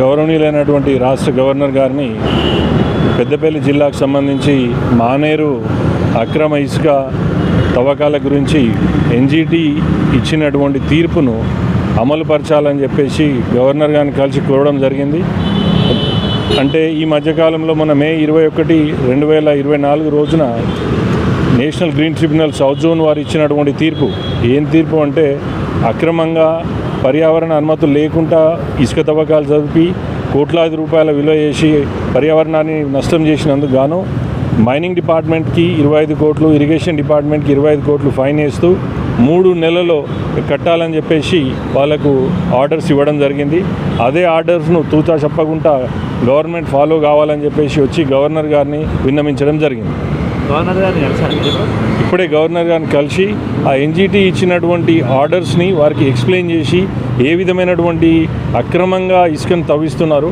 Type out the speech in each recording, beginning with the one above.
గౌరవనీయులైనటువంటి రాష్ట్ర గవర్నర్ గారిని పెద్దపల్లి జిల్లాకు సంబంధించి మానేరు అక్రమ ఇసుక తవ్వకాల గురించి ఎన్జిటి ఇచ్చినటువంటి తీర్పును అమలుపరచాలని చెప్పేసి గవర్నర్ గారిని కలిసి కోరడం జరిగింది. అంటే ఈ మధ్యకాలంలో మన మే 21, 2024 రోజున national green tribunal south zone వారు ఇచ్చినటువంటి తీర్పు ఏం తీర్పు అంటే అక్రమంగా పర్యావరణ అనుమతులు లేకుండా ఇసుక తవ్వకాలు జరిపి కోట్లాది రూపాయల విలువ చేసి పర్యావరణాన్ని నష్టం చేసినందుకు గాను మైనింగ్ డిపార్ట్మెంట్కి 25 కోట్లు, ఇరిగేషన్ డిపార్ట్మెంట్కి 25 కోట్లు ఫైన్ వేస్తూ 3 నెలల్లో కట్టాలని చెప్పేసి వాళ్ళకు ఆర్డర్స్ ఇవ్వడం జరిగింది. అదే ఆర్డర్స్ను తూచా చెప్పకుండా గవర్నమెంట్ ఫాలో కావాలని చెప్పేసి వచ్చి గవర్నర్ గారిని విన్నవించడం జరిగింది. ఇప్పుడే గవర్నర్ గారిని కలిసి ఆ ఎన్జిటి ఇచ్చినటువంటి ఆర్డర్స్ని వారికి ఎక్స్ప్లెయిన్ చేసి ఏ విధమైనటువంటి అక్రమంగా ఇసుకను తవ్విస్తున్నారు,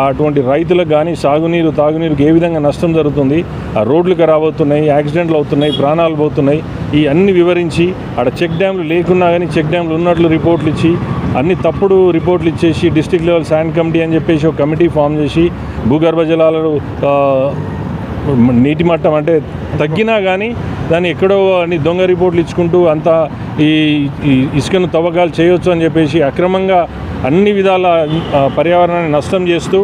అటువంటి రైతులకు కానీ సాగునీరు తాగునీరుకి ఏ విధంగా నష్టం జరుగుతుంది, ఆ రోడ్లు ఖరాబ్ అవుతున్నాయి, యాక్సిడెంట్లు అవుతున్నాయి, ప్రాణాలు పోతున్నాయి, ఈ అన్ని వివరించి ఆడ చెక్ డ్యామ్లు లేకున్నా కానీ చెక్ డ్యామ్లు ఉన్నట్లు రిపోర్ట్లు ఇచ్చి అన్ని తప్పుడు రిపోర్ట్లు ఇచ్చేసి డిస్ట్రిక్ట్ లెవెల్ శాండ్ కమిటీ అని చెప్పేసి ఒక కమిటీ ఫామ్ చేసి భూగర్భ జలాలు నీటి మట్టం అంటే తగ్గినా కానీ దాన్ని ఎక్కడో అని దొంగ రిపోర్ట్లు ఇచ్చుకుంటూ అంతా ఈ ఇసుకను తవ్వకాలు చేయొచ్చు అని చెప్పేసి అక్రమంగా అన్ని విధాల పర్యావరణాన్ని నష్టం చేస్తూ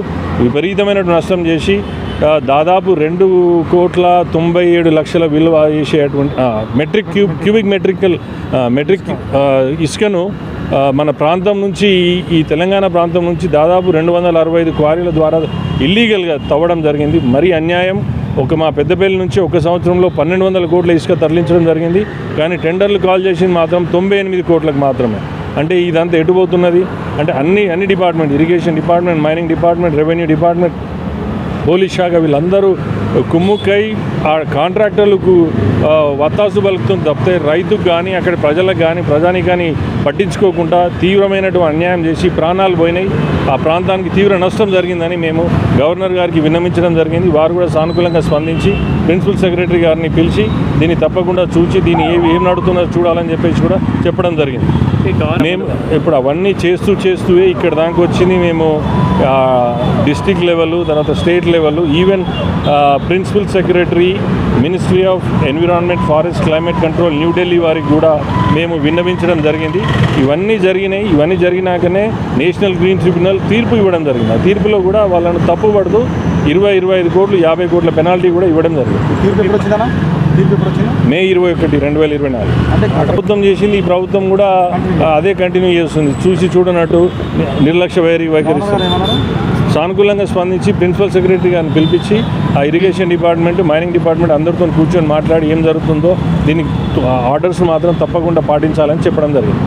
విపరీతమైనటువంటి నష్టం చేసి దాదాపు 2,97,00,000 విలువ చేసేటువంటి క్యూబిక్ మెట్రిక్ ఇసుకను మన ప్రాంతం నుంచి ఈ తెలంగాణ ప్రాంతం నుంచి దాదాపు 265 క్వారీల ద్వారా ఇల్లీగల్గా తవ్వడం జరిగింది. మరీ అన్యాయం. మా పెద్దపల్లి నుంచి ఒక సంవత్సరంలో 1,200 కోట్ల ఇసుక తరలించడం జరిగింది. కానీ టెండర్లు కాల్ చేసింది మాత్రం 98 కోట్లకు మాత్రమే. అంటే ఇదంతా ఎటుపోతున్నది అంటే అన్ని department, irrigation department, mining department, revenue department, police శాఖ వీళ్ళందరూ కుమ్ముక్కై ఆ కాంట్రాక్టర్లకు వత్తాసు పలుకుతుంది తప్పితే రైతుకు కానీ అక్కడ ప్రజలకు కానీ ప్రజానికి కానీ పట్టించుకోకుండా తీవ్రమైనటువంటి అన్యాయం చేసి ప్రాణాలు పోయినాయి. ఆ ప్రాంతానికి తీవ్ర నష్టం జరిగిందని మేము గవర్నర్ గారికి విన్నవించడం జరిగింది. వారు కూడా సానుకూలంగా స్పందించి ప్రిన్సిపల్ సెక్రటరీ గారిని పిలిచి దీన్ని తప్పకుండా చూసి దీన్ని ఏం నడుతుందో చూడాలని చెప్పేసి కూడా చెప్పడం జరిగింది. మేము ఇప్పుడు అవన్నీ చేస్తూ ఇక్కడ దానికి వచ్చింది. మేము డిస్ట్రిక్ట్ లెవెల్, తర్వాత state level, even principal secretary, ministry of environment, forest, climate control, New Delhi వారికి కూడా మేము విన్నవించడం జరిగింది. ఇవన్నీ జరిగినాకనే నేషనల్ గ్రీన్ ట్రిబ్యునల్ తీర్పు ఇవ్వడం జరిగింది. ఆ తీర్పులో కూడా వాళ్ళను తప్పుపడుతూ 25 కోట్లు, 50 కోట్ల పెనాల్టీ కూడా ఇవ్వడం జరిగింది. మే 21, 2024 ప్రభుత్వం చేసింది. ఈ ప్రభుత్వం కూడా అదే కంటిన్యూ చేస్తుంది. చూడనట్టు నిర్లక్ష్య వైఖరిస్తుంది. సానుకూలంగా స్పందించి ప్రిన్సిపల్ సెక్రటరీ గారిని పిలిపించి ఆ ఇరిగేషన్ డిపార్ట్మెంట్, మైనింగ్ డిపార్ట్మెంట్ అందరితో కూర్చొని మాట్లాడి ఏం జరుగుతుందో దీనికి ఆర్డర్స్ మాత్రం తప్పకుండా పాటించాలని చెప్పడం జరిగింది.